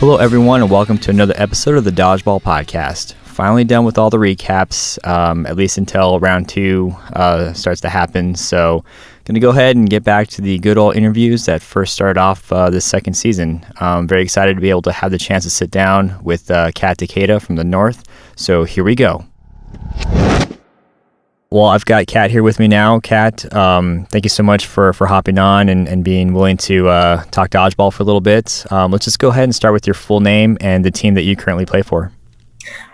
Hello, everyone, and welcome to another episode of the Dodgeball podcast. Finally done with all the recaps, at least until round 2 starts to happen. So, going to go ahead and get back to the good old interviews that first started off this second season. I'm very excited to be able to have the chance to sit down with Kat Takeda from the North. So, here we go. Well, I've got Kat here with me now. Kat, thank you so much for hopping on and being willing to talk dodgeball for a little bit. Let's just go ahead and start with your full name and the team that you currently play for.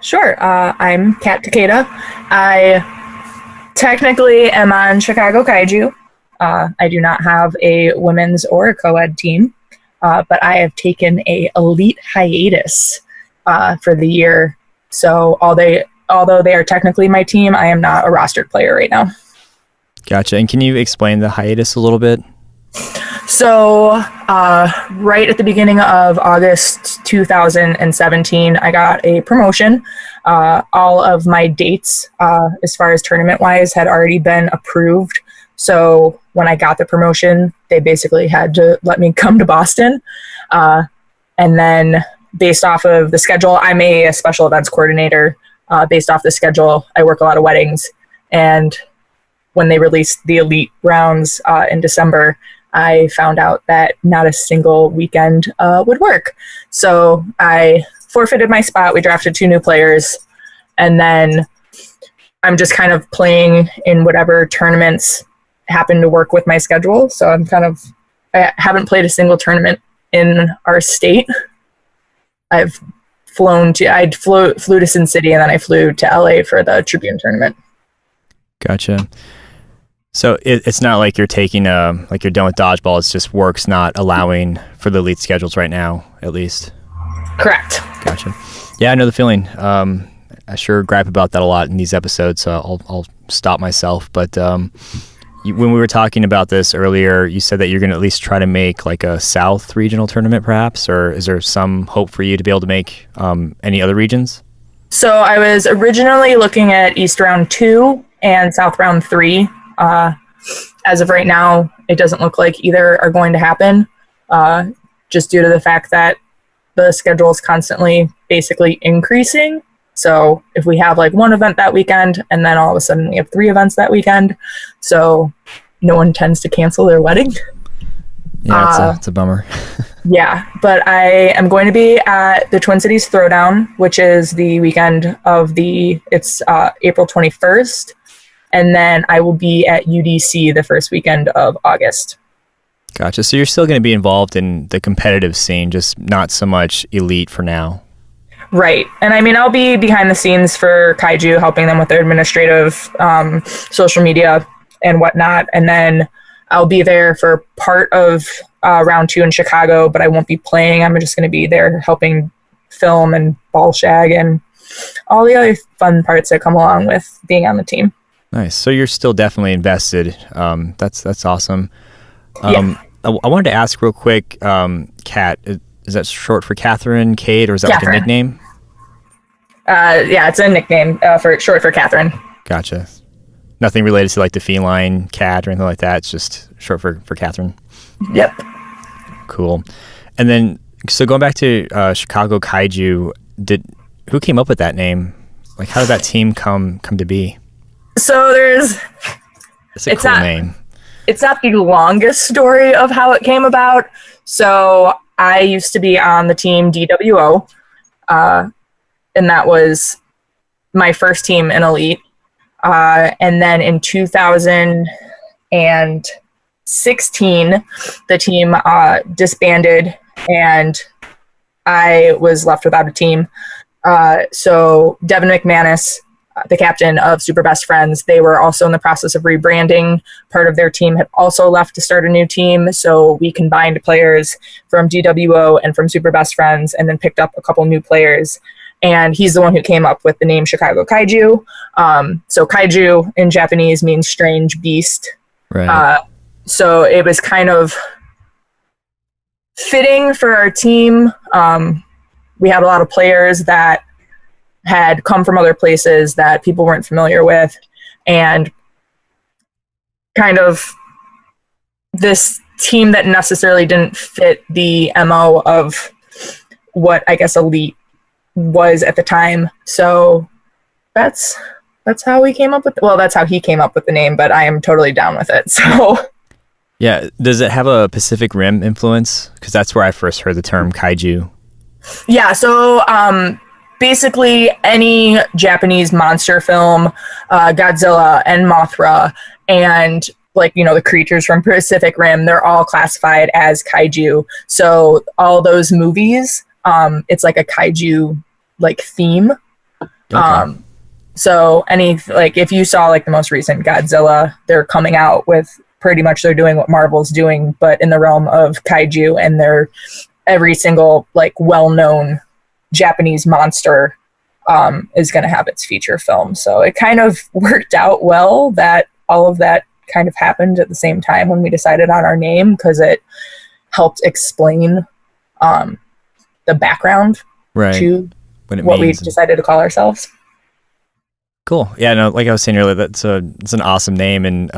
Sure. I'm Kat Takeda. I technically am on Chicago Kaiju. I do not have a women's or a co-ed team, but I have taken a elite hiatus for the year. So although they are technically my team, I am not a rostered player right now. Gotcha. And can you explain the hiatus a little bit? So right at the beginning of August 2017, I got a promotion. All of my dates, as far as tournament-wise, had already been approved. So when I got the promotion, they basically had to let me come to Boston. And then based off of the schedule, I'm a special events coordinator. Based off the schedule, I work a lot of weddings. And when they released the elite rounds in December, I found out that not a single weekend would work. So I forfeited my spot. We drafted 2 new players. And then I'm just kind of playing in whatever tournaments happen to work with my schedule. So I haven't played a single tournament in our state. I flew to Sin City, and then I flew to LA for the Tribune tournament. Gotcha. So it's not like you're taking like you're done with dodgeball. It's just work's not allowing for the elite schedules right now, at least. Correct. Gotcha. Yeah, I know the feeling. I sure gripe about that a lot in these episodes, so I'll stop myself. But when we were talking about this earlier, you said that you're going to at least try to make like a South regional tournament, perhaps, or is there some hope for you to be able to make any other regions? So I was originally looking at East Round 2 and South Round 3. As of right now, it doesn't look like either are going to happen, just due to the fact that the schedule is constantly basically increasing. So if we have like one event that weekend, and then all of a sudden we have 3 events that weekend, so no one tends to cancel their wedding. Yeah, it's a bummer. Yeah, but I am going to be at the Twin Cities Throwdown, which is the weekend of it's April 21st. And then I will be at UDC the first weekend of August. Gotcha. So you're still going to be involved in the competitive scene, just not so much elite for now. Right. And I mean, I'll be behind the scenes for Kaiju, helping them with their administrative social media and whatnot. And then I'll be there for part of round 2 in Chicago, but I won't be playing. I'm just going to be there helping film and ball shag and all the other fun parts that come along with being on the team. Nice. So you're still definitely invested. That's awesome. Yeah. I wanted to ask real quick, Kat, is that short for Catherine, Kate, or is that Catherine. like a nickname? Yeah, it's a nickname short for Catherine. Gotcha. Nothing related to like the feline cat or anything like that. It's just short for Catherine. Yep. Cool. And then, so going back to Chicago Kaiju, who came up with that name? Like, how did that team come to be? So It's a cool name. It's not the longest story of how it came about. So I used to be on the team DWO, and that was my first team in Elite. And then in 2016, the team disbanded, and I was left without a team. So Devin McManus, the captain of Super Best Friends, they were also in the process of rebranding. Part of their team had also left to start a new team, so we combined players from DWO and from Super Best Friends, and then picked up a couple new players. And he's the one who came up with the name Chicago Kaiju. So Kaiju in Japanese means strange beast. Right. So it was kind of fitting for our team. We had a lot of players that had come from other places that people weren't familiar with, and kind of this team that necessarily didn't fit the MO of what I guess Elite was at the time. So that's how we came up with, well, that's how he came up with the name, but I am totally down with it. So Yeah. Does it have a Pacific Rim influence? Because that's where I first heard the term kaiju. yeah, so basically any Japanese monster film, Godzilla and Mothra, and like, you know, the creatures from Pacific Rim, they're all classified as kaiju. So all those movies, it's like a kaiju like theme. Okay. So any, like, if you saw like the most recent Godzilla, they're coming out with pretty much, they're doing what Marvel's doing, but in the realm of kaiju, and they're every single like well-known Japanese monster is going to have its feature film. So it kind of worked out well that all of that kind of happened at the same time when we decided on our name, because it helped explain the background Right. to What we decided to call ourselves. Cool. Yeah, no, like I was saying earlier, it's an awesome name, and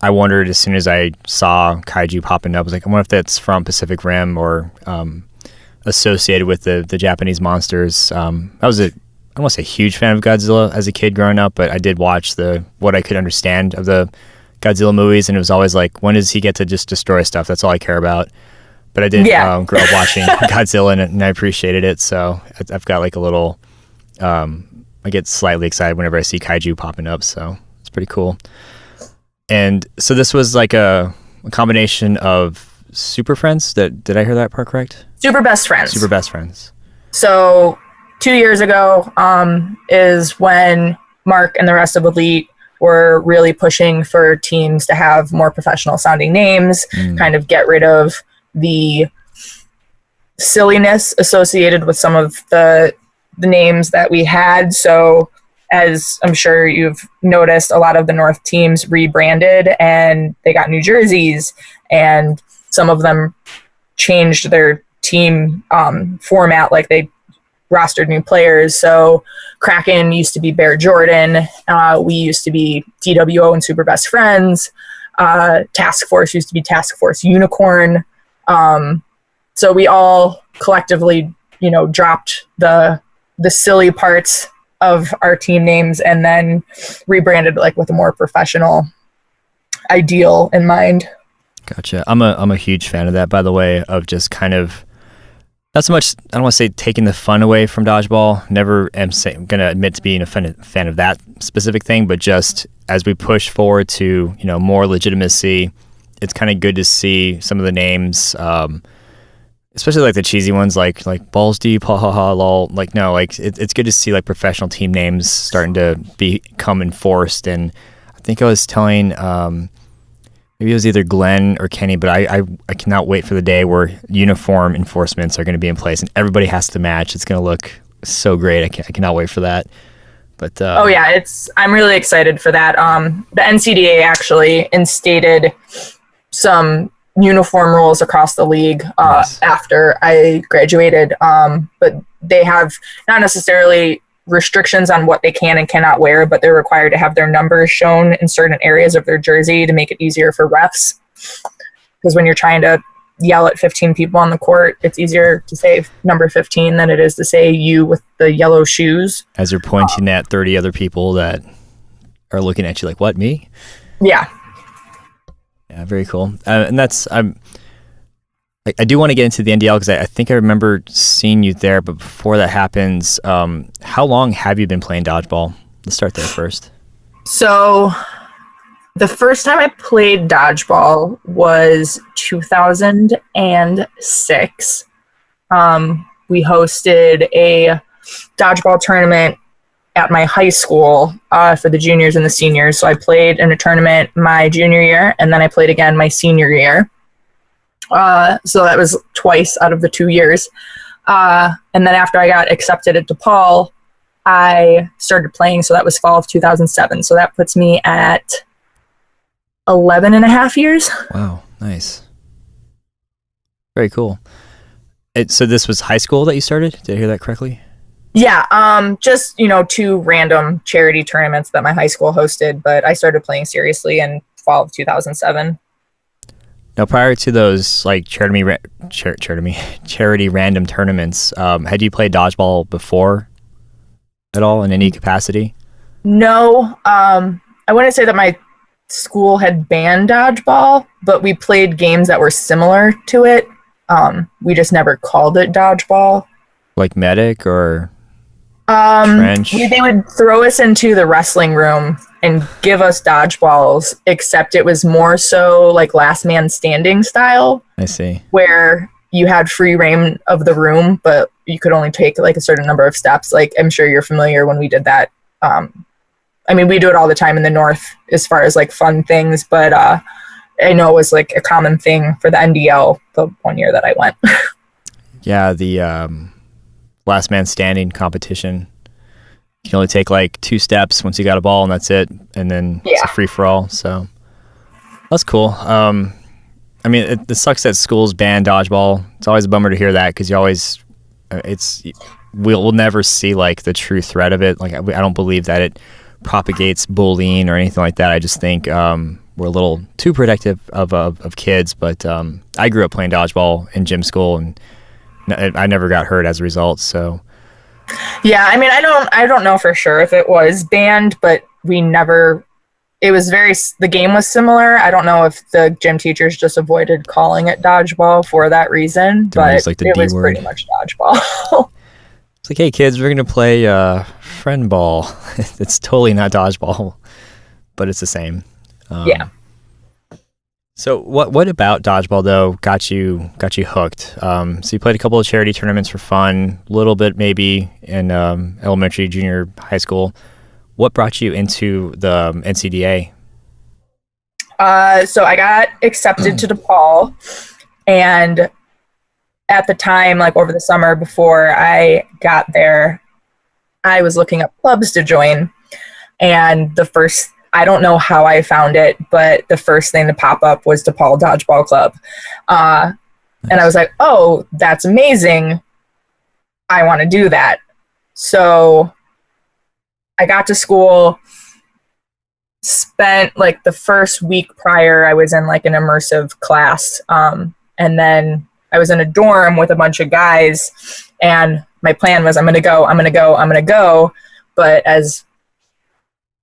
I wondered as soon as I saw kaiju popping up, I was like, I wonder if that's from Pacific Rim or associated with the Japanese monsters. I was I don't want to say a huge fan of Godzilla as a kid growing up, but I did watch what I could understand of the Godzilla movies, and it was always like, when does he get to just destroy stuff? That's all I care about. But I did grow up watching Godzilla, and I appreciated it, so I've got like a little... I get slightly excited whenever I see kaiju popping up, so it's pretty cool. And so this was like a combination of Super Friends. Did I hear that part correct? Super Best Friends. Super Best Friends. So 2 years ago is when Mark and the rest of Elite were really pushing for teams to have more professional sounding names, kind of get rid of the silliness associated with some of the names that we had. So as I'm sure you've noticed, a lot of the North teams rebranded and they got new jerseys, and some of them changed their team format, like they rostered new players. So Kraken used to be Bear Jordan. We used to be TWO and Super Best Friends. Task Force used to be Task Force Unicorn. So we all collectively, you know, dropped the silly parts of our team names and then rebranded like with a more professional ideal in mind. Gotcha. I'm a huge fan of that, by the way, of just kind of not so much, I don't want to say taking the fun away from Dodgeball. Never am going to admit to being a fan of that specific thing, but just as we push forward to, you know, more legitimacy, it's kind of good to see some of the names, especially like the cheesy ones, like balls deep, ha ha ha, lol. Like, no, like it's good to see like professional team names starting to become enforced. And I think I was telling, maybe it was either Glenn or Kenny, but I cannot wait for the day where uniform enforcements are going to be in place and everybody has to match. It's going to look so great. I cannot wait for that. But oh yeah, I'm really excited for that. The NCDA actually instated some uniform rules across the league Nice. after I graduated, but they have not necessarily restrictions on what they can and cannot wear, but they're required to have their numbers shown in certain areas of their jersey to make it easier for refs. Because when you're trying to yell at 15 people on the court, it's easier to say number 15 than it is to say you with the yellow shoes. As you're pointing at 30 other people that are looking at you like, what, me? Yeah. Yeah, very cool. And I do want to get into the NDL because I think I remember seeing you there, but before that happens, how long have you been playing Dodgeball? Let's start there first. So the first time I played Dodgeball was 2006. We hosted a Dodgeball tournament at my high school for the juniors and the seniors. So I played in a tournament my junior year, and then I played again my senior year. So that was twice out of the 2 years. And then after I got accepted at DePaul, I started playing. So that was fall of 2007. So that puts me at 11 and a half years. Wow, nice. Very cool. So this was high school that you started? Did I hear that correctly? Yeah, just, 2 random charity tournaments that my high school hosted, but I started playing seriously in fall of 2007. Now, prior to those like charity random tournaments, had you played dodgeball before at all in any capacity? No, I wouldn't say that my school had banned dodgeball, but we played games that were similar to it. We just never called it dodgeball. Like medic or trench? They would throw us into the wrestling room and give us dodgeballs, except it was more so like last man standing style. I see. Where you had free reign of the room, but you could only take like a certain number of steps. Like, I'm sure you're familiar when we did that. I mean, we do it all the time in the North as far as like fun things, but I know it was like a common thing for the NDL the one year that I went. Yeah, the last man standing competition. You can only take like 2 steps once you got a ball, and that's it. And then it's a free for all. So that's cool. I mean, it sucks that schools ban dodgeball. It's always a bummer to hear that because you always, we'll never see like the true threat of it. Like I don't believe that it propagates bullying or anything like that. I just think we're a little too protective of kids. But I grew up playing dodgeball in gym school, and I never got hurt as a result. So. Yeah, I mean, I don't know for sure if it was banned, but we never. It was the game was similar. I don't know if the gym teachers just avoided calling it dodgeball for that reason, but like it was pretty much dodgeball. It's like, hey kids, we're gonna play friend ball. It's totally not dodgeball, but it's the same. Yeah. So what about dodgeball though got you hooked? So you played a couple of charity tournaments for fun, a little bit maybe in elementary, junior, high school. What brought you into the NCDA? So I got accepted to DePaul, and at the time, like over the summer before I got there, I was looking up clubs to join, and I don't know how I found it, but the first thing to pop up was DePaul Dodgeball Club. Nice. And I was like, oh, that's amazing. I want to do that. So I got to school, spent like the first week prior, I was in like an immersive class. And then I was in a dorm with a bunch of guys, and my plan was I'm going to go. But as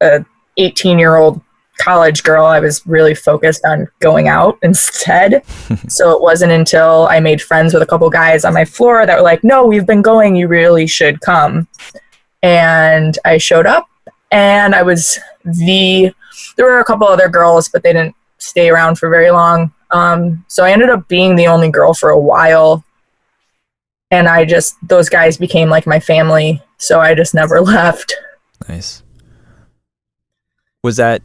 a 18-year-old college girl, I was really focused on going out instead. So it wasn't until I made friends with a couple guys on my floor that were like, no, we've been going, you really should come. And I showed up, and there were a couple other girls, but they didn't stay around for very long. So I ended up being the only girl for a while, and those guys became like my family. So I just never left. Nice. Was that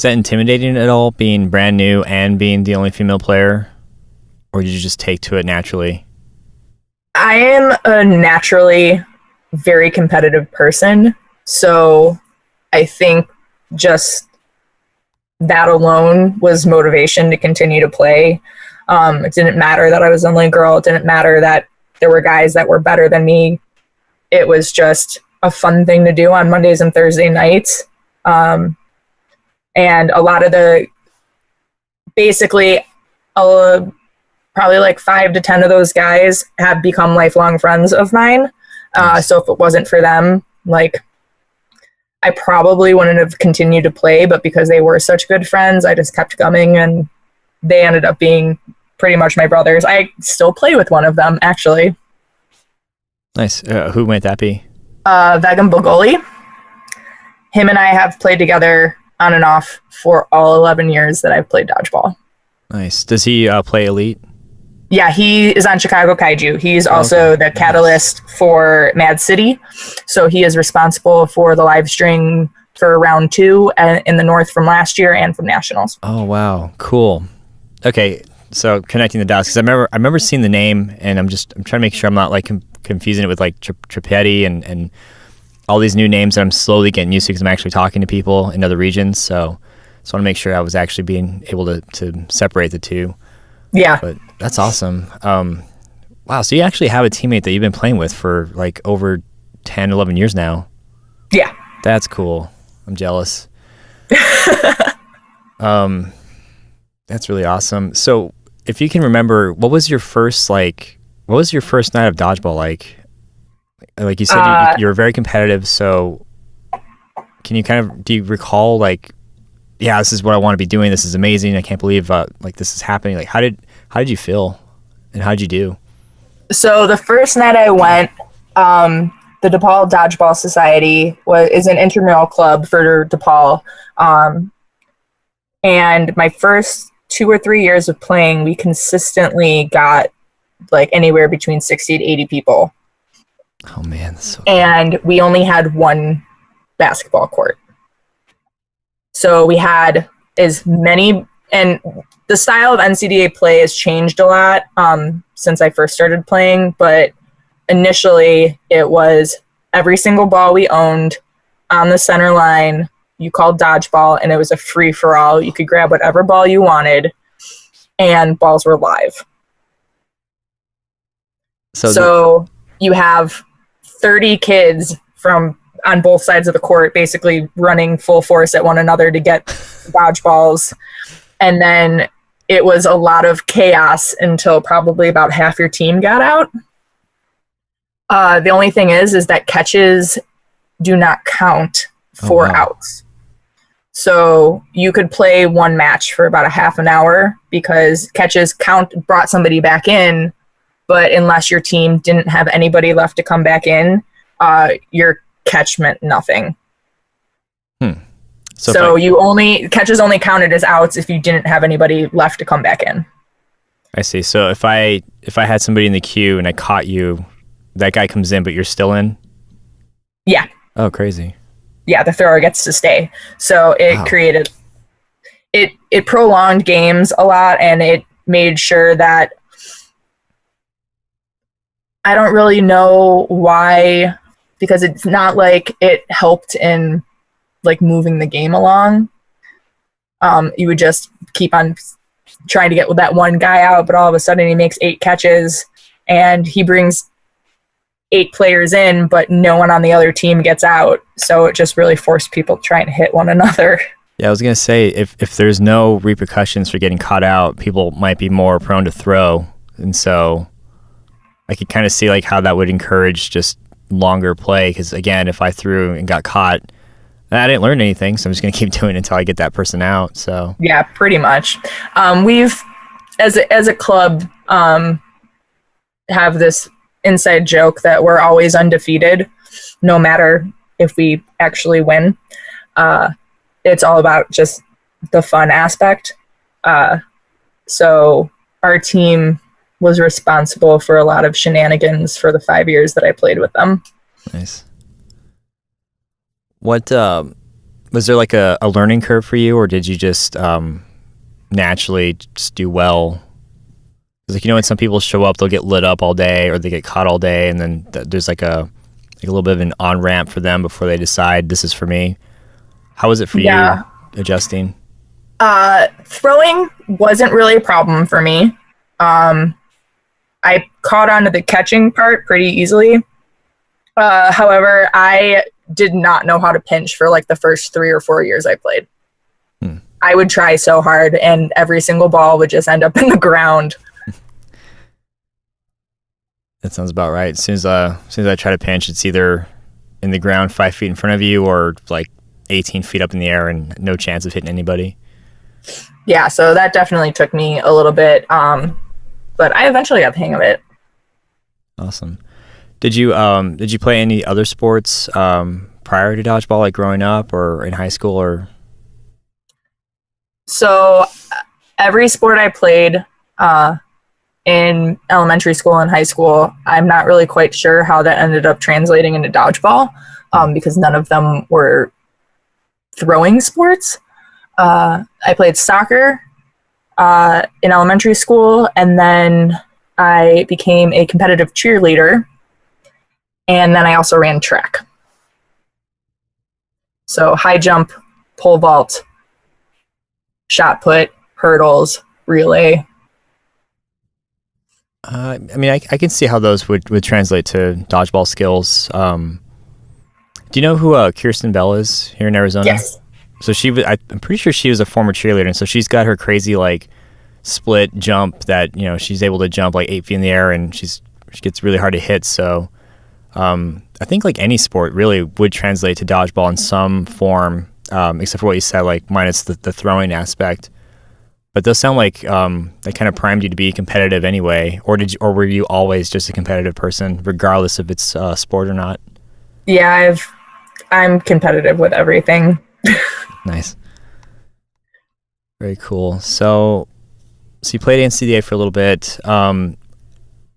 intimidating at all, being brand new and being the only female player, or did you just take to it naturally? I am a naturally very competitive person, so I think just that alone was motivation to continue to play. It didn't matter that I was the only girl. It didn't matter that there were guys that were better than me. It was just a fun thing to do on Mondays and Thursday nights. And a lot of probably like 5 to 10 of those guys have become lifelong friends of mine. So if it wasn't for them, like, I probably wouldn't have continued to play, but because they were such good friends, I just kept coming, and they ended up being pretty much my brothers. I still play with one of them, actually. Nice. Who might that be? Vagan Bogoli. Him and I have played together on and off for all 11 years that I've played dodgeball. Nice. Does he play Elite? Yeah, he is on Chicago Kaiju. He's also the catalyst for Mad City. So he is responsible for the live stream for round 2 in the North from last year and from Nationals. Oh, wow. Cool. Okay, so connecting the dots, because I remember seeing the name, and I'm trying to make sure I'm not like confusing it with like Tripetti and all these new names that I'm slowly getting used to because I'm actually talking to people in other regions. So I just want to make sure I was actually being able to separate the two. Yeah. But that's awesome. Wow, so you actually have a teammate that you've been playing with for like over 10, 11 years now. Yeah. That's cool. I'm jealous. That's really awesome. So, if you can remember, what was your first night of dodgeball like? Like you said, you were very competitive. So, can you do you recall like, yeah, this is what I want to be doing. This is amazing. I can't believe like this is happening. Like, how did you feel, and how did you do? So the first night I went, the DePaul Dodgeball Society is an intramural club for DePaul. And my first 2 or 3 years of playing, we consistently got like anywhere between 60 to 80 people. Oh man, that's so and cool. We only had one basketball court. So we had as many, and the style of NCDA play has changed a lot since I first started playing, but initially it was every single ball we owned on the center line, you called dodgeball, and it was a free-for-all. You could grab whatever ball you wanted, and balls were live. So you have 30 kids on both sides of the court basically running full force at one another to get dodgeballs. And then it was a lot of chaos until probably about half your team got out. The only thing is that catches do not count for outs. So you could play one match for about a half an hour because catches brought somebody back in, but unless your team didn't have anybody left to come back in, your catch meant nothing. So catches only counted as outs if you didn't have anybody left to come back in. I see. So if I had somebody in the queue and I caught you, that guy comes in, but you're still in? Yeah. Oh, crazy. Yeah, the thrower gets to stay. So it created, it prolonged games a lot, and it made sure that I don't really know why, because it's not like it helped in like moving the game along. You would just keep on trying to get that one guy out, but all of a sudden he makes 8 catches and he brings 8 players in, but no one on the other team gets out. So it just really forced people trying to hit one another. Yeah, I was going to say, if there's no repercussions for getting caught out, people might be more prone to throw. And so I could kind of see like how that would encourage just longer play. Because again, if I threw and got caught, I didn't learn anything. So I'm just going to keep doing it until I get that person out. So yeah, pretty much. We've, as a club, have this inside joke that we're always undefeated, no matter if we actually win. It's all about just the fun aspect. So our team was responsible for a lot of shenanigans for the 5 years that I played with them. Nice. What was there like a learning curve for you, or did you just naturally just do well? Like, when some people show up, they'll get lit up all day or they get caught all day, and then there's like a little bit of an on-ramp for them before they decide this is for me. How was it for you adjusting? Throwing wasn't really a problem for me. I caught on to the catching part pretty easily. However, I did not know how to pinch for like the first 3 or 4 years I played. I would try so hard and every single ball would just end up in the ground. That sounds about right. As soon as I try to pinch, it's either in the ground 5 feet in front of you or like 18 feet up in the air and no chance of hitting anybody. Yeah, so that definitely took me a little bit, but I eventually got the hang of it. Awesome. Did you play any other sports prior to dodgeball, like growing up or in high school? Or so every sport I played in elementary school and high school, I'm not really quite sure how that ended up translating into dodgeball, because none of them were throwing sports. I played soccer in elementary school, and then I became a competitive cheerleader, and then I also ran track. So high jump, pole vault, shot put, hurdles, relay. I mean, I can see how those would translate to dodgeball skills. Do you know who Kirsten Bell is here in Arizona? Yes. So I'm pretty sure she was a former cheerleader, and so she's got her crazy like split jump that, you know, she's able to jump like 8 feet in the air, and she gets really hard to hit. So I think like any sport really would translate to dodgeball in some form, except for what you said, like minus the throwing aspect. But those sound like they kind of primed you to be competitive anyway, or were you always just a competitive person, regardless if it's sport or not? Yeah, I'm competitive with everything. Nice, very cool. So you played NCDA for a little bit, and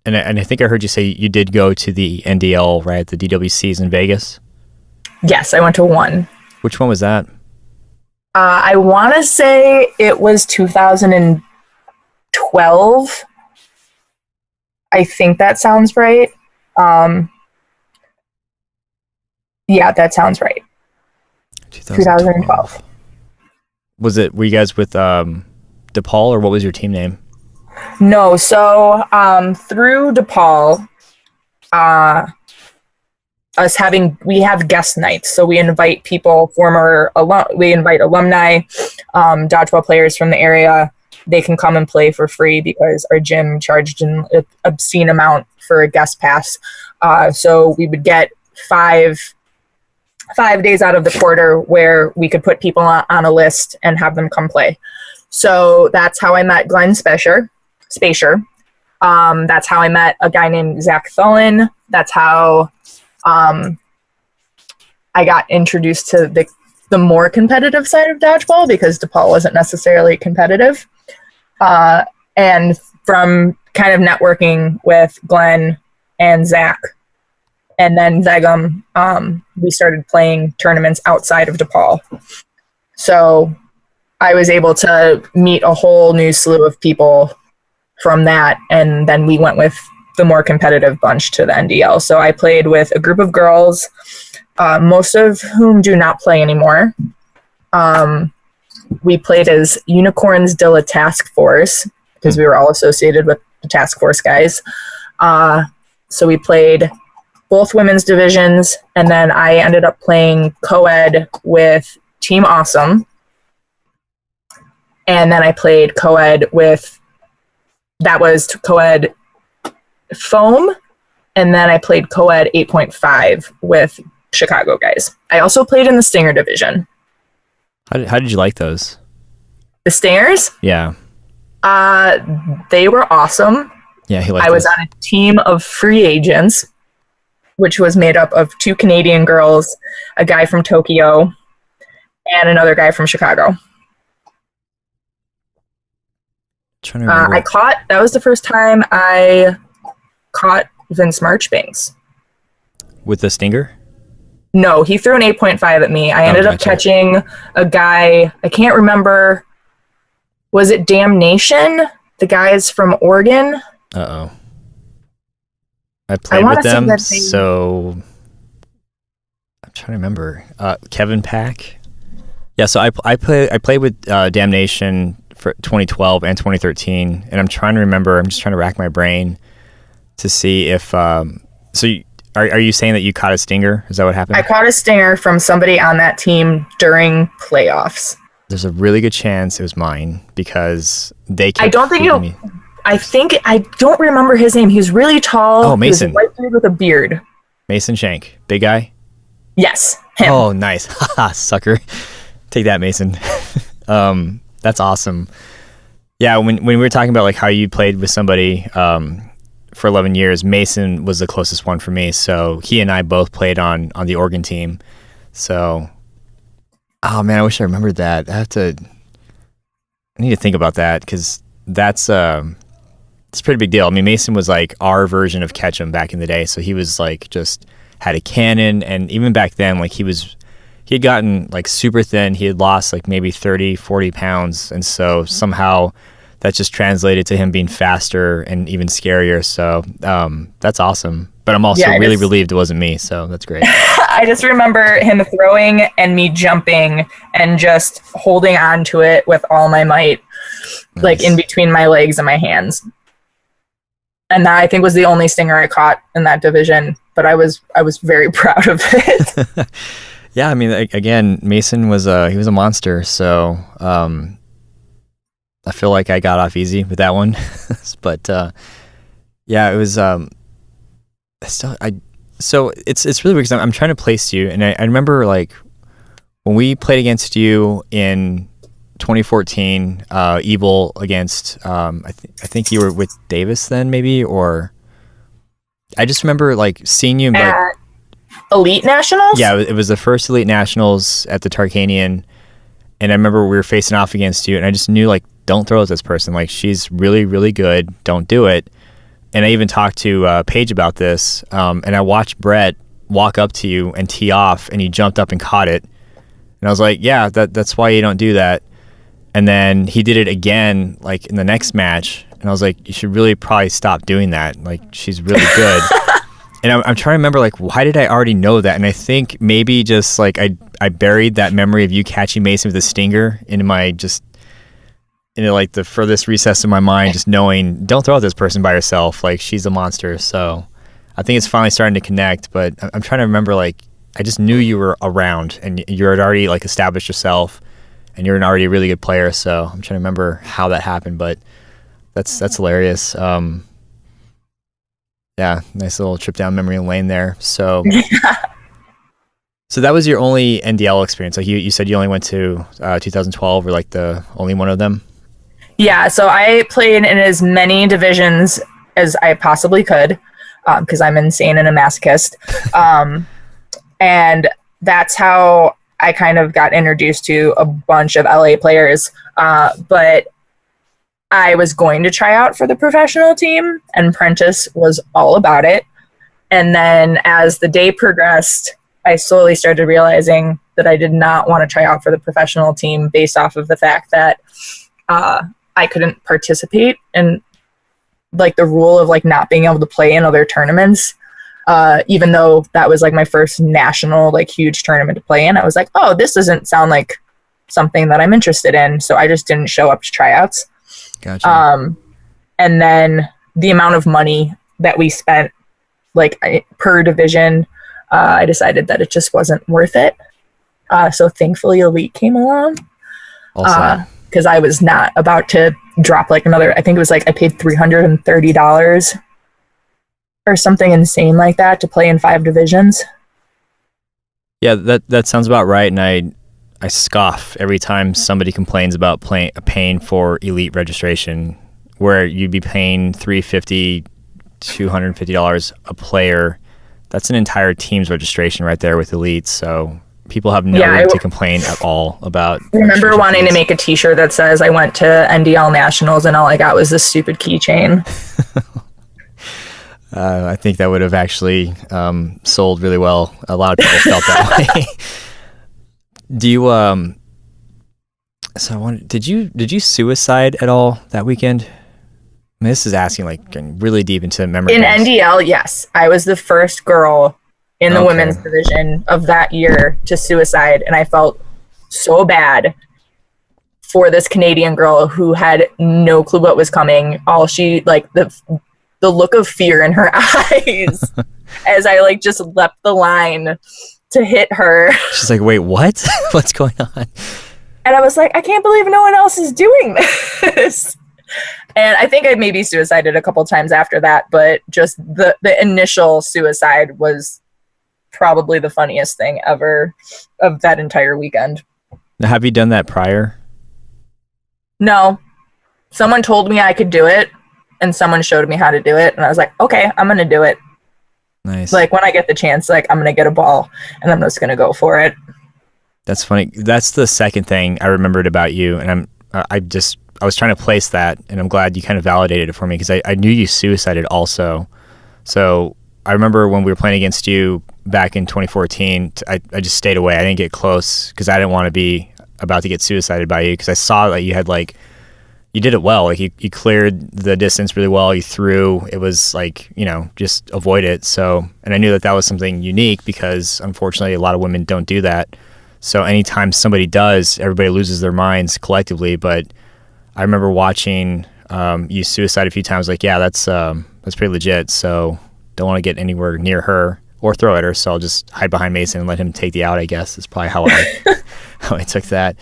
I think I heard you say you did go to the NDL, right? The DWCs in Vegas. Yes, I went to one. Which one was that? I want to say it was 2012. I think that sounds right. Yeah, that sounds right. 2012. Were you guys with DePaul, or what was your team name? No, so through DePaul, we have guest nights, so we invite people, we invite alumni, dodgeball players from the area. They can come and play for free because our gym charged an obscene amount for a guest pass. So we would get 5 days out of the quarter where we could put people on a list and have them come play. So that's how I met Glenn Spacer. That's how I met a guy named Zach Thullen. That's how I got introduced to the more competitive side of dodgeball, because DePaul wasn't necessarily competitive. And from kind of networking with Glenn and Zach and then Zegum, we started playing tournaments outside of DePaul. So I was able to meet a whole new slew of people from that, and then we went with the more competitive bunch to the NDL. So I played with a group of girls, most of whom do not play anymore. We played as Unicorns Dilla Task Force because we were all associated with the task force guys. So we played both women's divisions, and then I ended up playing co-ed with Team Awesome. And then I played co-ed with, that was co-ed Foam, and then I played co-ed 8.5 with Chicago guys. I also played in the Stinger division. How did you like those? The Stingers? Yeah. They were awesome. Yeah, I was on a team of free agents, which was made up of 2 Canadian girls, a guy from Tokyo, and another guy from Chicago. Trying to remember. That was the first time I caught Vince Marchbanks. With the Stinger? No, he threw an 8.5 at me. I ended up catching a guy, I can't remember, was it Damnation? The guys from Oregon? Uh-oh. I played with them, so I'm trying to remember. Kevin Pack? Yeah, so I played with Damnation for 2012 and 2013, and I'm just trying to rack my brain to see if are you saying that you caught a Stinger? Is that what happened? I caught a Stinger from somebody on that team during playoffs. There's a really good chance it was mine because they kept I don't remember his name. He was really tall. Oh, Mason. He was a white dude with a beard. Mason Shank. Big guy? Yes, him. Oh, nice. Haha, sucker. Take that, Mason. That's awesome. Yeah, when we were talking about like how you played with somebody for 11 years, Mason was the closest one for me. So he and I both played on the Oregon team. So, oh man, I wish I remembered that. I need to think about that because it's a pretty big deal. I mean, Mason was like our version of Ketchum back in the day. So he was like just had a cannon, and even back then, like he had gotten like super thin. He had lost like maybe 30, 40 pounds. And so somehow that just translated to him being faster and even scarier. So that's awesome. But I'm also really relieved it wasn't me. So that's great. I just remember him throwing and me jumping and just holding on to it with all my might, nice. Like in between my legs and my hands. And that I think was the only Stinger I caught in that division. But I was very proud of it. Yeah, I mean, again, Mason was he was a monster. So I feel like I got off easy with that one. But yeah, it was so it's really weird because I'm trying to place you, and I remember like when we played against you in 2014, Evil against I think you were with Davis then, maybe, or I just remember like seeing you like At Elite Nationals? yeah, it was the first Elite Nationals at the Tarkanian, and I remember we were facing off against you, and I just knew like, don't throw at this person, like she's really, really good, don't do it. And I even talked to Paige about this, and I watched Brett walk up to you and tee off, and he jumped up and caught it, and I was like, yeah, that's why you don't do that. And then he did it again like in the next match, and I was like, you should really probably stop doing that, like she's really good. And I'm trying to remember, like, why did I already know that? And I think maybe just, like, I buried that memory of you catching Mason with a stinger into like, the furthest recess of my mind, just knowing, don't throw at this person by herself. Like, she's a monster. So I think it's finally starting to connect. But I'm trying to remember, like, I just knew you were around, and you had already, like, established yourself, and you're already a really good player. So I'm trying to remember how that happened. But that's hilarious. Yeah, nice little trip down memory lane there. So, so that was your only NDL experience. Like you said, you only went to 2012, or like the only one of them. Yeah, so I played in as many divisions as I possibly could, because I'm insane and a masochist. And that's how I kind of got introduced to a bunch of LA players. But I was going to try out for the professional team, and Prentice was all about it. And then as the day progressed, I slowly started realizing that I did not want to try out for the professional team based off of the fact that I couldn't participate in like the rule of like not being able to play in other tournaments. Even though that was like my first national, like huge tournament to play in, I was like, oh, this doesn't sound like something that I'm interested in. So I just didn't show up to tryouts. Gotcha. And then the amount of money that we spent, like per division, I decided that it just wasn't worth it. So thankfully, Elite came along, because I was not about to drop like another. I think it was like I paid $330 or something insane like that to play in 5 divisions. Yeah, that sounds about right. And I scoff every time somebody complains about paying for Elite registration, where you'd be paying $350, $250 a player. That's an entire team's registration right there with Elite. So people have no room to complain at all about. I remember wanting to make a T-shirt that says I went to NDL Nationals and all I got was this stupid keychain. I think that would have actually sold really well. A lot of people felt that way. Do you did you suicide at all that weekend? I mean, this is asking like getting really deep into memory. In NDL, yes. I was the first girl in the women's division of that year to suicide, and I felt so bad for this Canadian girl who had no clue what was coming. All she like the look of fear in her eyes as I like just leapt the line to hit her. She's like, wait, what? What's going on? And I was like, I can't believe no one else is doing this. And I think I maybe suicided a couple times after that, but just the initial suicide was probably the funniest thing ever of that entire weekend. Now, have you done that prior? No. Someone told me I could do it, and someone showed me how to do it, and I was like, okay, I'm going to do it. Nice. Like, when I get the chance, like, I'm going to get a ball, and I'm just going to go for it. That's funny. That's the second thing I remembered about you, and I was trying to place that, and I'm glad you kind of validated it for me, because I knew you suicided also. So I remember when we were playing against you back in 2014, I just stayed away. I didn't get close because I didn't want to be about to get suicided by you, because I saw that you had like, you did it well. Like you cleared the distance really well. You threw. It was like, just avoid it. So, and I knew that was something unique, because unfortunately a lot of women don't do that. So anytime somebody does, everybody loses their minds collectively. But I remember watching you suicide a few times. Like, yeah, that's pretty legit. So don't want to get anywhere near her or throw at her. So I'll just hide behind Mason and let him take the out, I guess. Is probably how I how I took that.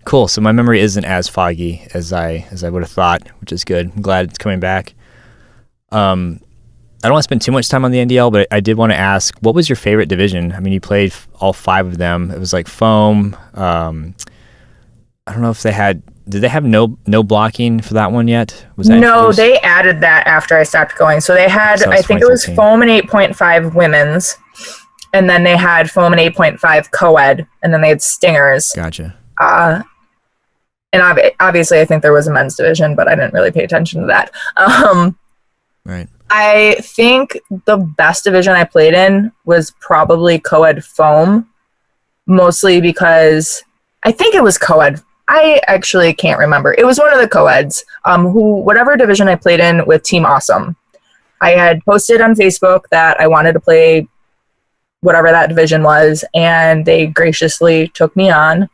Cool. So my memory isn't as foggy as I would have thought, which is good. I'm glad it's coming back. I don't want to spend too much time on the NDL, but I did want to ask, what was your favorite division? I mean, you played all 5 of them. It was like foam. I don't know if did they have no blocking for that one yet? Was that No, introduced? they added that after I stopped going. So they had, So I think it was 2013. foam and 8.5 women's, and then they had foam and 8.5 co-ed, and then they had stingers. Gotcha. And obviously I think there was a men's division, but I didn't really pay attention to that. Right. I think the best division I played in was probably co-ed foam, mostly because I think it was co-ed. I actually can't remember. It was one of the co-eds, whatever division I played in with Team Awesome. I had posted on Facebook that I wanted to play whatever that division was, and they graciously took me on.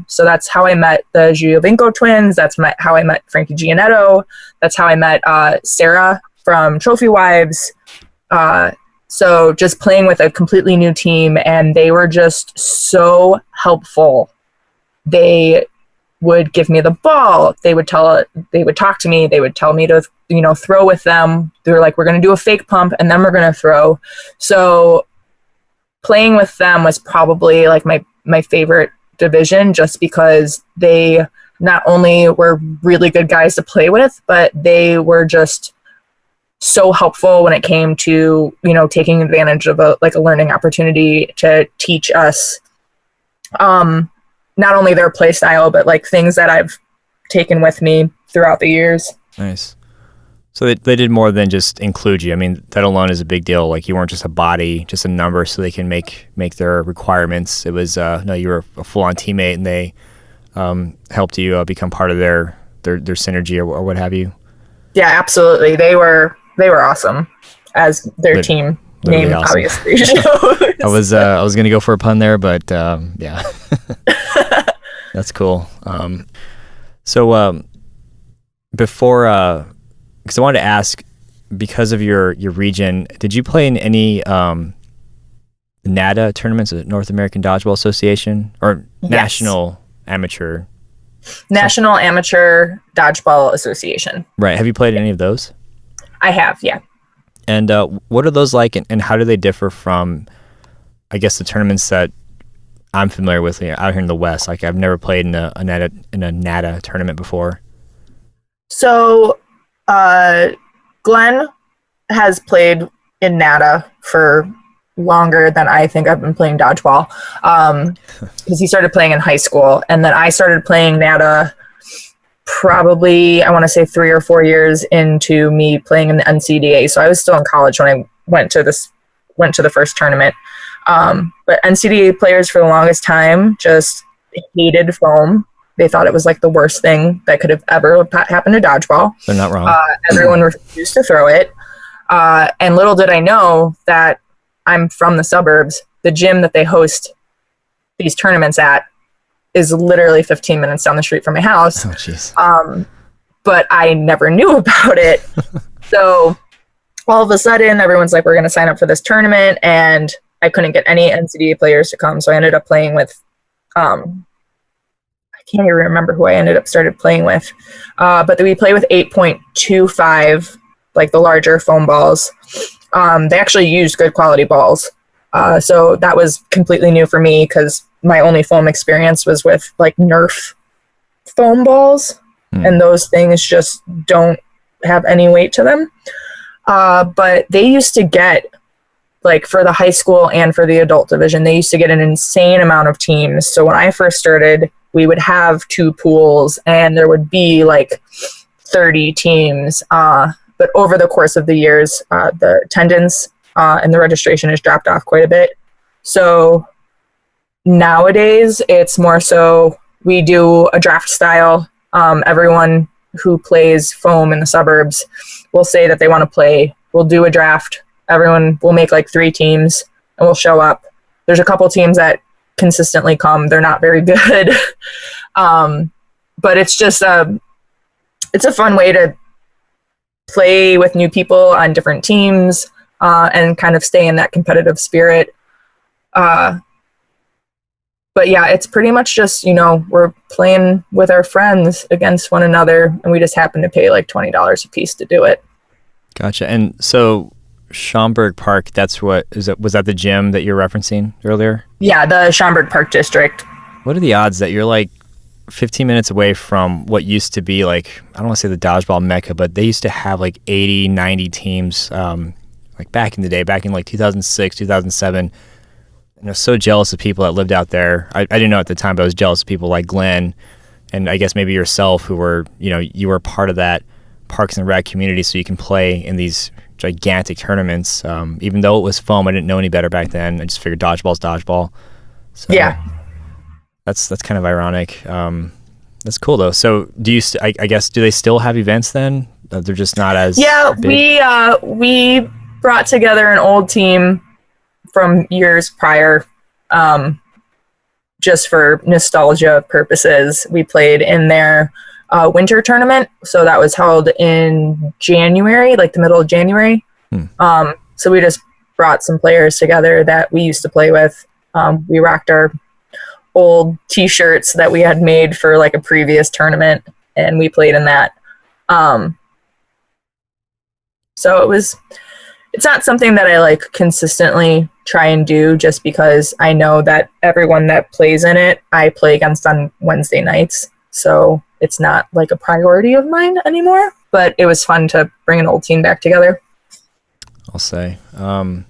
So that's how I met the Giovinco twins. That's how I met Frankie Gianetto. That's how I met Sarah from Trophy Wives. So just playing with a completely new team, and they were just so helpful. They would give me the ball. They would talk to me. They would tell me to, throw with them. They were like, we're going to do a fake pump and then we're going to throw. So playing with them was probably like my favorite division, just because they not only were really good guys to play with, but they were just so helpful when it came to, taking advantage of a learning opportunity to teach us not only their play style, but like things that I've taken with me throughout the years. Nice. So they did more than just include you. I mean, that alone is a big deal. Like, you weren't just a body, just a number, so they can make their requirements. It was no, you were a full-on teammate, and they helped you become part of their synergy or what have you. Yeah, absolutely. They were awesome, as their team name awesome. Obviously shows. I was gonna go for a pun there, but yeah, that's cool. So before, because I wanted to ask, because of your region, did you play in any NADA tournaments, the North American Dodgeball Association, or Yes. National Amateur Dodgeball Association? Right. Have you played in any of those? I have, yeah. And what are those like, and how do they differ from, I guess, the tournaments that I'm familiar with out here in the West? Like, I've never played in a NADA tournament before. So Glenn has played in NADA for longer than I think I've been playing dodgeball, because he started playing in high school, and then I started playing NADA probably, I want to say 3 or 4 years into me playing in the NCDA. So I was still in college when I went to the first tournament. But NCDA players for the longest time just hated foam. They thought it was like the worst thing that could have ever happened to dodgeball. They're not wrong. Everyone refused to throw it. And little did I know that I'm from the suburbs. The gym that they host these tournaments at is literally 15 minutes down the street from my house. Oh, jeez. But I never knew about it. So all of a sudden, everyone's like, we're going to sign up for this tournament. And I couldn't get any NCDA players to come. So I ended up playing with, I can't even remember who I ended up started playing with. But we play with 8.25, like the larger foam balls. They actually used good quality balls. So that was completely new for me, because my only foam experience was with like Nerf foam balls, and those things just don't have any weight to them. But they used to get, like, for the high school and for the adult division, they used to get an insane amount of teams. So when I first started, we would have 2 pools, and there would be like 30 teams. But over the course of the years, the attendance and the registration has dropped off quite a bit. So nowadays, it's more so we do a draft style. Everyone who plays foam in the suburbs will say that they want to play. We'll do a draft. Everyone will make like 3 teams, and we'll show up. There's a couple teams that consistently come. They're not very good. But it's just it's a fun way to play with new people on different teams, and kind of stay in that competitive spirit. But But yeah, it's pretty much just, we're playing with our friends against one another, and we just happen to pay like $20 a piece to do it. Gotcha. And so Schaumburg Park, was that the gym that you're referencing earlier? Yeah, the Schaumburg Park District. What are the odds that you're like 15 minutes away from what used to be like, I don't want to say the dodgeball mecca, but they used to have like 80, 90 teams, like back in the day, back in like 2006, 2007. And I was so jealous of people that lived out there. I didn't know at the time, but I was jealous of people like Glenn and I guess maybe yourself who were, you were part of that Parks and Rec community, so you can play in these gigantic tournaments. Even though it was foam, I didn't know any better back then. I just figured dodgeball's dodgeball. So yeah. That's kind of ironic. That's cool though. So do you, I guess, do they still have events then? They're just not as big? We brought together an old team from years prior, just for nostalgia purposes. We played in their winter tournament, so that was held in January, like the middle of January. So we just brought some players together that we used to play with. We rocked our old t-shirts that we had made for like a previous tournament, and we played in that. So it's not something that I like consistently try and do, just because I know that everyone that plays in it, I play against on Wednesday nights. So it's not like a priority of mine anymore, but it was fun to bring an old team back together. I'll say. And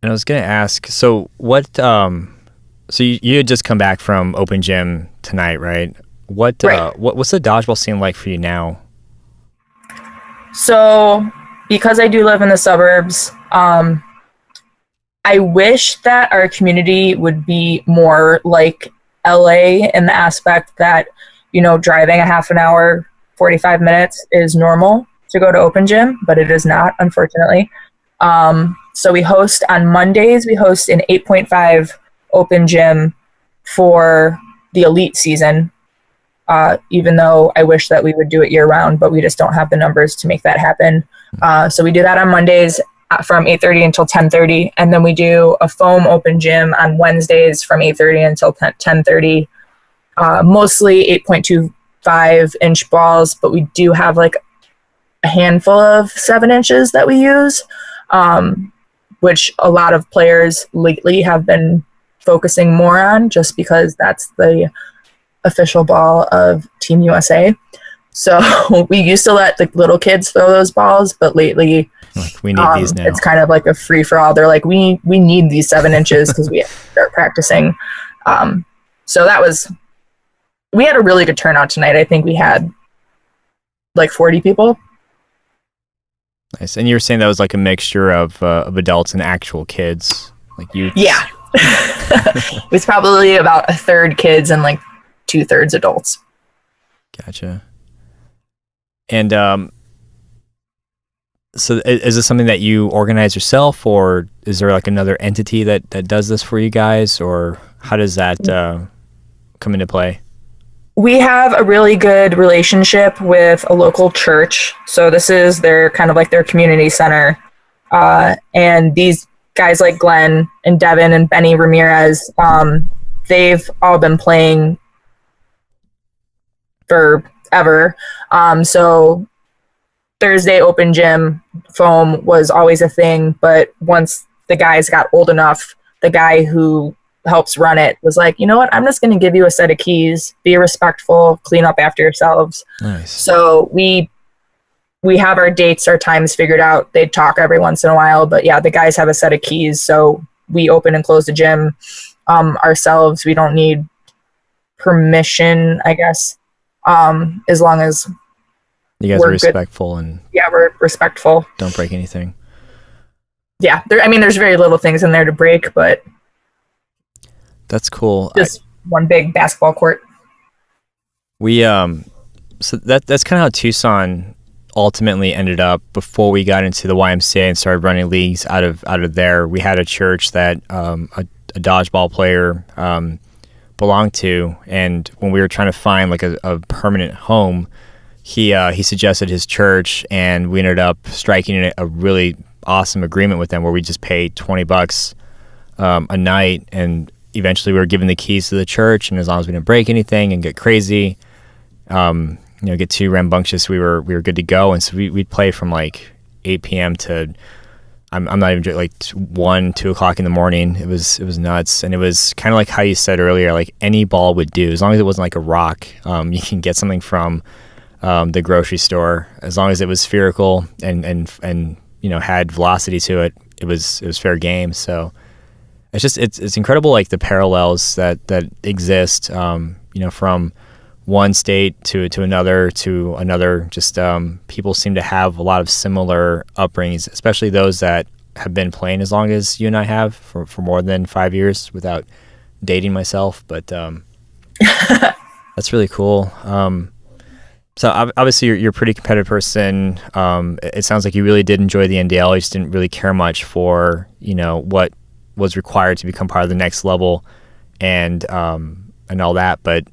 I was going to ask, so what, so you had just come back from Open Gym tonight, right? What's the dodgeball scene like for you now? So because I do live in the suburbs, I wish that our community would be more like LA in the aspect that, driving a half an hour, 45 minutes is normal to go to Open Gym, but it is not, unfortunately. So we host on Mondays, we host an 8.5 Open Gym for the elite season, even though I wish that we would do it year round, but we just don't have the numbers to make that happen. So we do that on Mondays from 8:30 until 10:30, and then we do a foam Open Gym on Wednesdays from 8:30 until 10:30, mostly 8.25-inch balls, but we do have like a handful of 7 inches that we use, which a lot of players lately have been focusing more on, just because that's the official ball of Team USA. So we used to let the little kids throw those balls, but lately we need these now. It's kind of like a free for all. They're like, we need these 7 inches because we have to start practicing. So we had a really good turnout tonight. I think we had like 40 people. Nice. And you were saying that was like a mixture of adults and actual kids, like youths. Yeah. It was probably about a third kids and like 2/3 adults. Gotcha. And so is this something that you organize yourself, or is there like another entity that does this for you guys, or how does that come into play? We have a really good relationship with a local church. So this is their kind of like their community center. And these guys like Glenn and Devin and Benny Ramirez, they've all been playing forever. So Thursday Open Gym foam was always a thing, but once the guys got old enough, the guy who helps run it was like, you know what, I'm just going to give you a set of keys, be respectful, clean up after yourselves. Nice. So we have our dates, our times figured out. They talk every once in a while, but yeah, the guys have a set of keys, so we open and close the gym ourselves. We don't need permission, I guess, as long as you guys are respectful. And yeah, we're respectful. Don't break anything. Yeah, there's very little things in there to break, but that's cool. Just one big basketball court. We so that's kind of how Tucson ultimately ended up before we got into the YMCA and started running leagues out of there. We had a church that a dodgeball player belonged to, and when we were trying to find like a permanent home, he suggested his church, and we ended up striking a really awesome agreement with them where we just paid $20 a night, and eventually we were given the keys to the church, and as long as we didn't break anything and get crazy, get too rambunctious, we were good to go. And so we'd play from like 8 p.m. to I'm not even joking, like 1, 2 o'clock in the morning. It was nuts, and it was kind of like how you said earlier, like any ball would do, as long as it wasn't like a rock. You can get something from the grocery store, as long as it was spherical and had velocity to it. It was fair game. So it's incredible, like the parallels that exist, from one state to another. Just people seem to have a lot of similar upbringings, especially those that have been playing as long as you and I have for more than 5 years, without dating myself. But that's really cool. So obviously you're a pretty competitive person. It sounds like you really did enjoy the NDL. You just didn't really care much for what was required to become part of the next level, and all that. But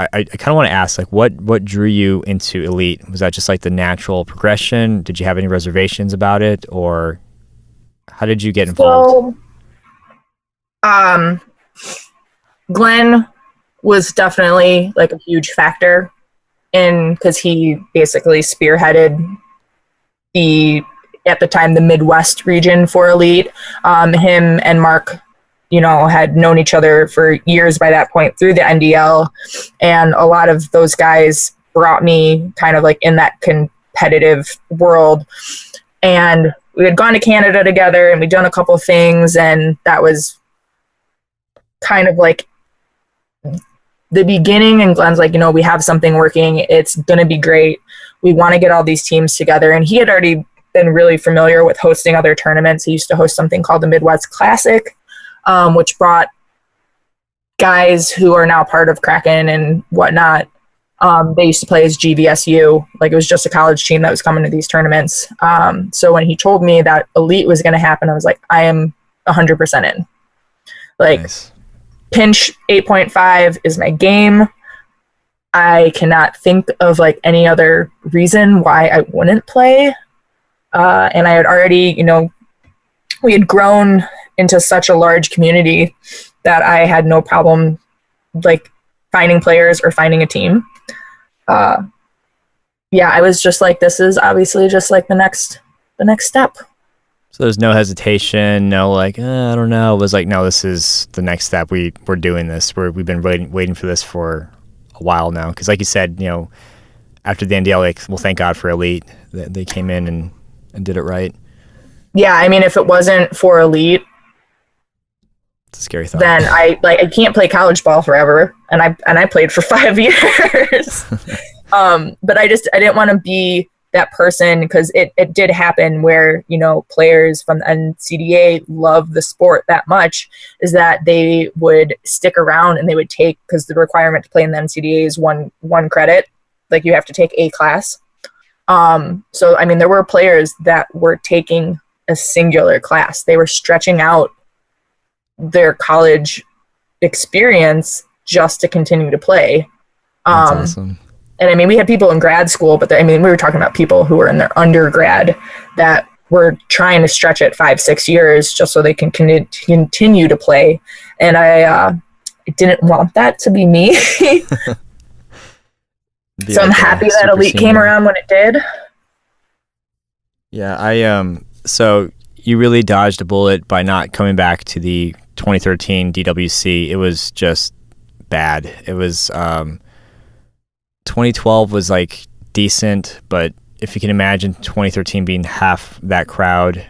I kind of want to ask, like, what drew you into Elite? Was that just like the natural progression? Did you have any reservations about it, or how did you get involved? So, Glenn was definitely like a huge factor because he basically spearheaded at the time, the Midwest region for Elite. Him and Mark, had known each other for years by that point through the NDL. And a lot of those guys brought me kind of like in that competitive world. And we had gone to Canada together, and we'd done a couple of things. And that was kind of like the beginning. And Glenn's like, we have something working. It's going to be great. We want to get all these teams together. And he had already been really familiar with hosting other tournaments. He used to host something called the Midwest Classic, which brought guys who are now part of Kraken and whatnot. They used to play as GVSU. Like, it was just a college team that was coming to these tournaments. So when he told me that Elite was going to happen, I was like, I am 100% in. Like, nice. Pinch 8.5 is my game. I cannot think of like any other reason why I wouldn't play. And I had already, we had grown into such a large community that I had no problem like finding players or finding a team. I was just like, this is obviously just like the next step. So there's no hesitation, no like, I don't know. It was like, no, this is the next step. We're doing this. We've been waiting for this for a while now. Because like you said, after the NDL, like, well, thank God for Elite. They came in and did it right. Yeah, I mean, if it wasn't for Elite, it's a scary thought. Then I can't play college ball forever, and I played for 5 years. But I didn't want to be that person, because it did happen where players from the NCDA love the sport that much, is that they would stick around and they would take, because the requirement to play in the NCDA is one credit, like you have to take a class. So I mean, there were players that were taking a singular class. They were stretching out their college experience just to continue to play. That's awesome. And I mean, we had people in grad school, but we were talking about people who were in their undergrad that were trying to stretch it 5-6 years just so they can continue to play. And I didn't want that to be me. So I'm happy that Elite came around when it did. Yeah, so you really dodged a bullet by not coming back to the 2013 DWC. It was just bad. It was 2012 was like decent, but if you can imagine 2013 being half that crowd,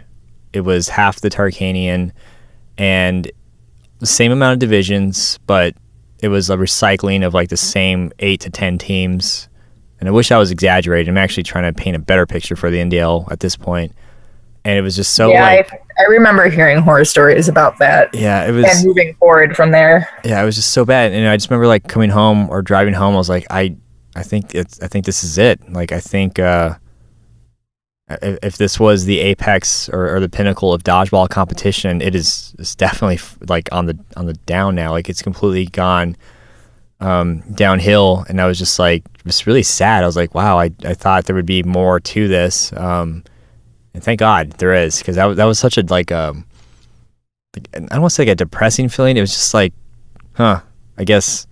it was half the Tarkanian and the same amount of divisions, but it was a recycling of like the same 8 to 10 teams. And I wish I was exaggerating. I'm actually trying to paint a better picture for the NDL at this point. And it was just so I remember hearing horror stories about that. Yeah, it was. And moving forward from there. Yeah, it was just so bad. And I just remember like coming home or driving home, I was like, I think this is it. Like, I think if this was the apex or the pinnacle of dodgeball competition, it's definitely like on the down now. Like, it's completely gone downhill. And I was just like, just really sad. I was like, wow, I thought there would be more to this. And thank God there is, because that was such a like I don't want to say like a depressing feeling. It was just like, huh, I guess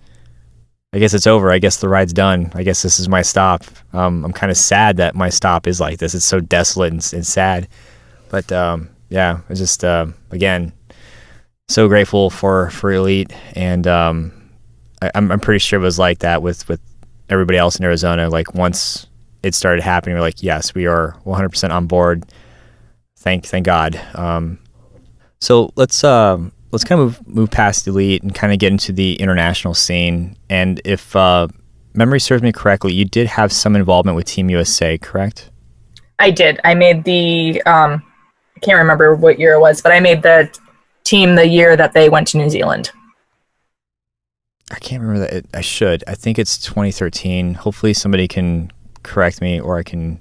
it's over. I guess the ride's done. I guess this is my stop. I'm kind of sad that my stop is like this. It's so desolate and sad. But yeah, it's just again, so grateful for Elite, and I'm pretty sure it was like that with everybody else in Arizona. Like once it started happening, we're like, yes, we are 100% on board. Thank God. So let's kind of move past Elite and kind of get into the international scene. And if memory serves me correctly, you did have some involvement with Team USA, correct? I did. I made the I can't remember what year it was, but I made the team the year that they went to New Zealand. I can't remember that. I should. I think it's 2013. Hopefully somebody can correct me, or I can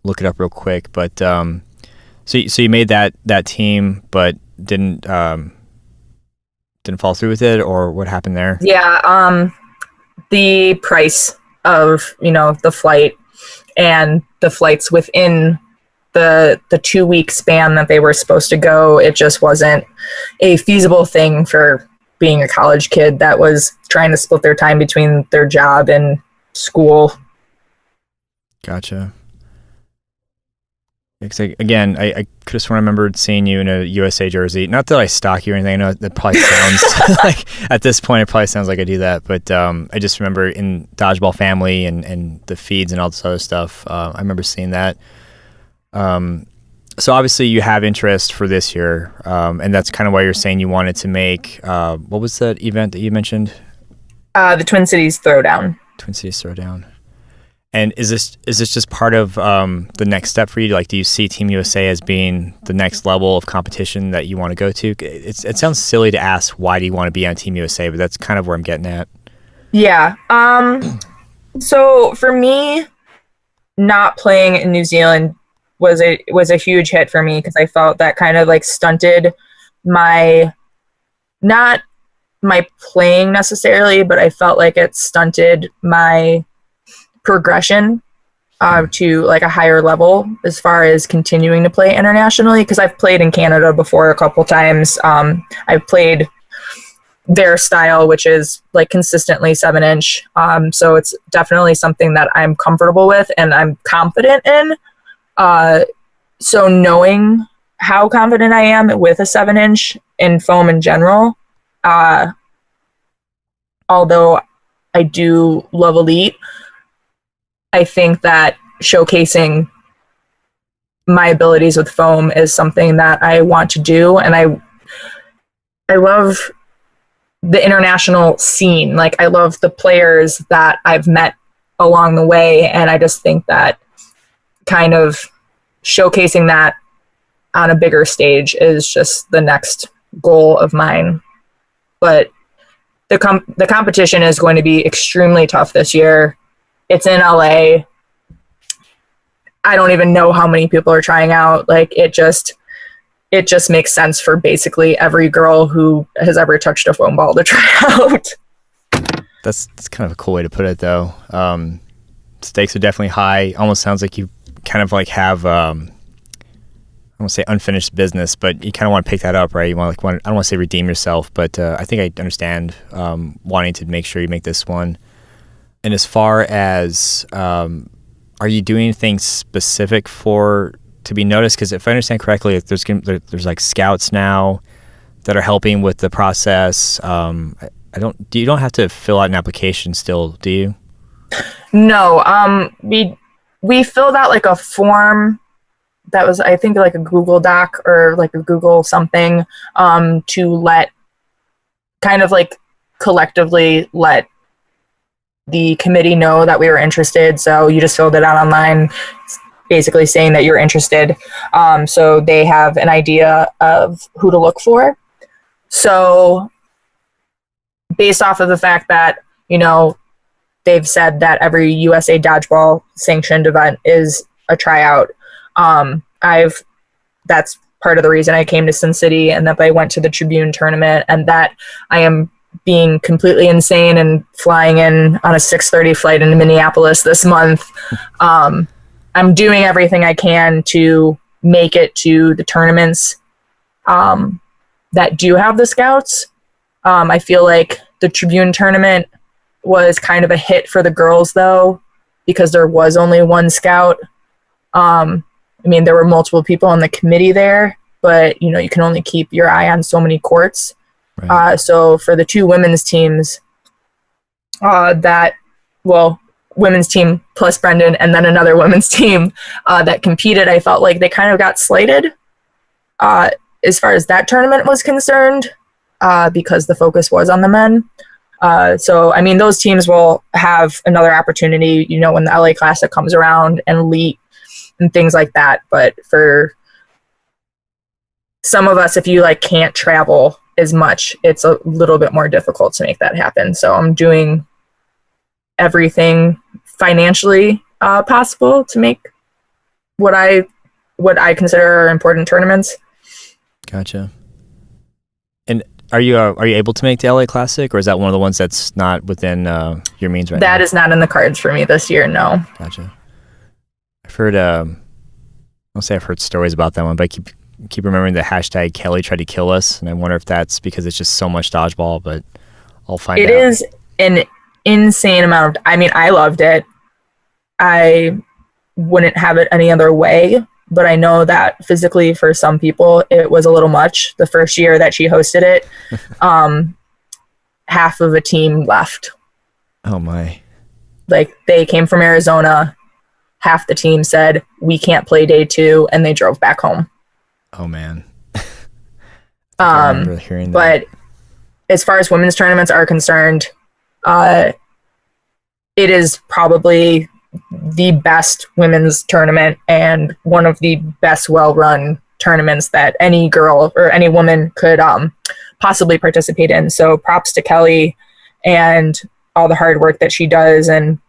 look it up real quick. But so you made that team, but didn't follow through with it, or what happened there? Yeah. The price of the flight and the flights within the 2-week span that they were supposed to go, it just wasn't a feasible thing for being a college kid that was trying to split their time between their job and school. Gotcha. Because again, I could have sworn I remembered seeing you in a USA jersey. Not that I stalk you or anything. I know that probably sounds like, at this point, it probably sounds like I do that. But I just remember in Dodgeball Family and the feeds and all this other stuff, I remember seeing that. So obviously you have interest for this year, and that's kind of why you're saying you wanted to make, what was that event that you mentioned? The Twin Cities Throwdown. Twin Cities Throwdown. And is this just part of the next step for you? Like, do you see Team USA as being the next level of competition that you want to go to? It sounds silly to ask why do you want to be on Team USA, but that's kind of where I'm getting at. Yeah. So for me, not playing in New Zealand was a huge hit for me, because I felt that kind of like stunted not my playing necessarily, but I felt like it stunted my progression to like a higher level as far as continuing to play internationally, because I've played in Canada before a couple times. I've played their style, which is like consistently 7-inch. So it's definitely something that I'm comfortable with and I'm confident in. So knowing how confident I am with a 7-inch in foam in general, although I do love Elite, I think that showcasing my abilities with foam is something that I want to do. And I love the international scene. Like, I love the players that I've met along the way. And I just think that kind of showcasing that on a bigger stage is just the next goal of mine. But the competition is going to be extremely tough this year. It's in LA. I don't even know how many people are trying out. Like, it just makes sense for basically every girl who has ever touched a foam ball to try out. That's kind of a cool way to put it, though. Stakes are definitely high. Almost sounds like you kind of like have, I don't want to say unfinished business, but you kind of want to pick that up, right? You want I don't want to say redeem yourself, but I think I understand wanting to make sure you make this one. And as far as, are you doing anything specific to be noticed? Because if I understand correctly, there's like scouts now that are helping with the process. You don't have to fill out an application still, do you? No. We filled out like a form that was, I think, like a Google Doc or like a Google something, to let kind of like collectively let the committee know that we were interested. So you just filled it out online, basically saying that you're interested. So they have an idea of who to look for. So based off of the fact that, they've said that every USA Dodgeball sanctioned event is a tryout, that's part of the reason I came to Sin City, and that I went to the Tribune tournament, and that I am being completely insane and flying in on a 6:30 flight into Minneapolis this month. I'm doing everything I can to make it to the tournaments that that do have the scouts. I feel like the Tribune tournament was kind of a hit for the girls, though, because there was only one scout. I mean, there were multiple people on the committee there, but, you know, you can only keep your eye on so many courts. Right. So for the two women's teams, women's team plus Brendan and then another women's team that competed, I felt like they kind of got slighted as far as that tournament was concerned, because the focus was on the men. So, I mean, those teams will have another opportunity, you know, when the LA Classic comes around and elite and things like that. But for some of us, if you like can't travel as much, it's a little bit more difficult to make that happen. So I'm doing everything financially possible to make what I consider important tournaments. Gotcha. And are you able to make the LA Classic, or is that one of the ones that's not within your means right now? That is not in the cards for me this year, no. Gotcha. I've heard I'll say I've heard stories about that one, but I keep remembering the hashtag Kelly tried to kill us, and I wonder if that's because it's just so much dodgeball, but I'll find out. It is an insane amount of, I mean, I loved it. I wouldn't have it any other way, but I know that physically for some people it was a little much. The first year that she hosted it, half of a team left. Oh my. Like, they came from Arizona, half the team said we can't play day 2, and they drove back home. Oh man. I remember hearing that. But as far as women's tournaments are concerned, it is probably the best women's tournament and one of the best well-run tournaments that any girl or any woman could possibly participate in. So props to Kelly and all the hard work that she does, and,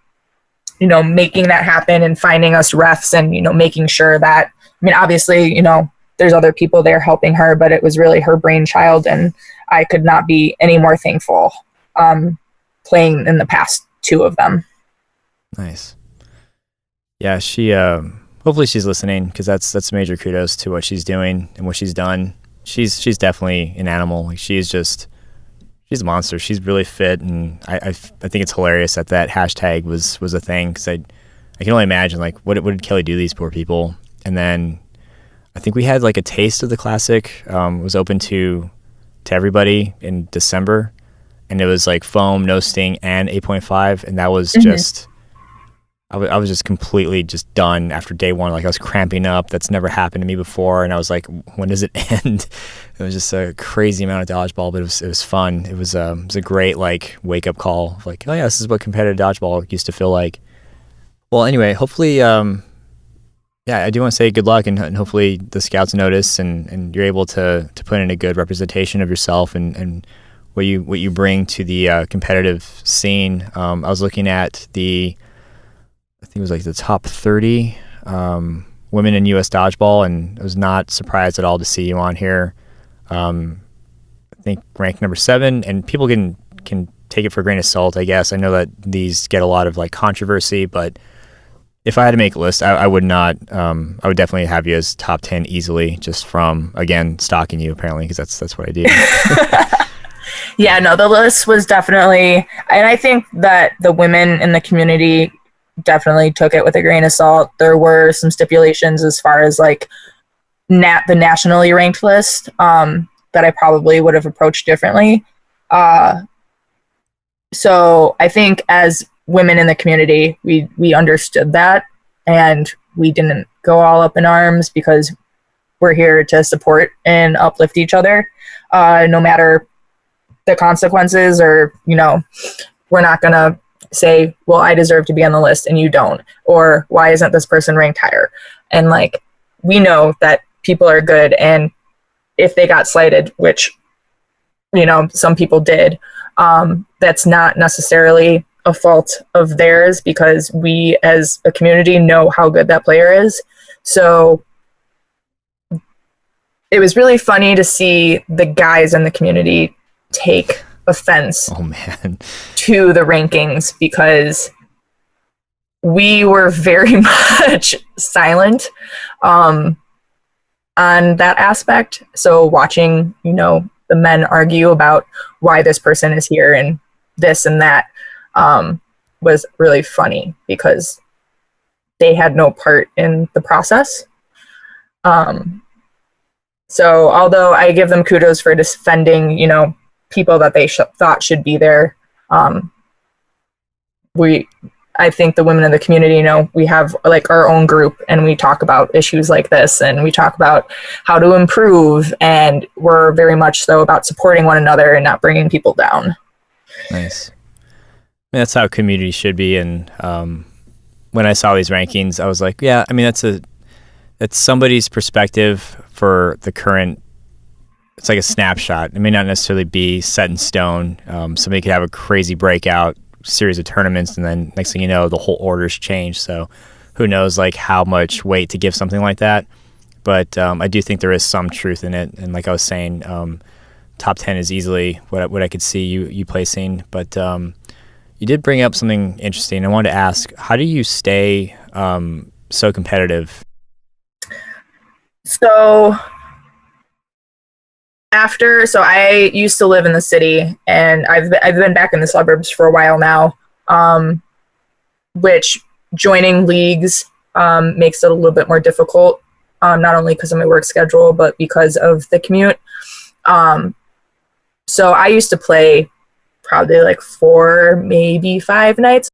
you know, making that happen and finding us refs and, you know, making sure that, I mean, obviously, you know, there's other people there helping her, but it was really her brainchild, and I could not be any more thankful playing in the past 2 of them. Nice. Yeah, she hopefully she's listening, because that's major kudos to what she's doing and what she's done. She's definitely an animal. Like, she's a monster. She's really fit, and I think it's hilarious that hashtag was a thing, because I can only imagine, like, what did Kelly do to these poor people. And then I think we had like a taste of the Classic. It was open to everybody in December, and it was like foam, no sting, and 8.5, and that was just I was just completely just done after day 1. Like, I was cramping up. That's never happened to me before, and I was like, when does it end? It was just a crazy amount of dodgeball, but it was fun. It was a great like wake up call of like, oh yeah, this is what competitive dodgeball used to feel like. Well, anyway, hopefully, yeah, I do want to say good luck, and hopefully the scouts notice, and you're able to put in a good representation of yourself and what you bring to the competitive scene. I was looking at I think it was like the top 30 women in U.S. dodgeball, and I was not surprised at all to see you on here. I think ranked number 7, and people can take it for a grain of salt, I guess. I know that these get a lot of like controversy, but if I had to make a list, I would not. I would definitely have you as top 10 easily, just from, again, stalking you apparently, because that's what I do. Yeah, no, the list was definitely, and I think that the women in the community definitely took it with a grain of salt. There were some stipulations as far as like the nationally ranked list that I probably would have approached differently. So I think as women in the community, we understood that, and we didn't go all up in arms, because we're here to support and uplift each other, no matter the consequences, or, you know, we're not gonna say, well, I deserve to be on the list and you don't, or why isn't this person ranked higher? And like, we know that people are good, and if they got slighted, which, you know, some people did, that's not necessarily a fault of theirs, because we as a community know how good that player is. So it was really funny to see the guys in the community take offense to the rankings, because we were very much silent on that aspect. So watching, you know, the men argue about why this person is here and this and that, was really funny because they had no part in the process. So although I give them kudos for defending, you know, people that they thought should be there, I think the women in the community, you know, we have like our own group and we talk about issues like this and we talk about how to improve, and we're very much so about supporting one another and not bringing people down. Nice. I mean, that's how community should be. And when I saw these rankings, I was like, yeah, I mean, that's somebody's perspective for the current. It's like a snapshot. It may not necessarily be set in stone. Somebody could have a crazy breakout series of tournaments, and then next thing you know, the whole order's changed. So who knows like how much weight to give something like that. But I do think there is some truth in it. And like I was saying, top 10 is easily what I could see you placing. But you did bring up something interesting. I wanted to ask, how do you stay so competitive? So I used to live in the city, and I've been back in the suburbs for a while now, which joining leagues makes it a little bit more difficult, not only because of my work schedule, but because of the commute. So I used to play probably like 4, maybe 5 nights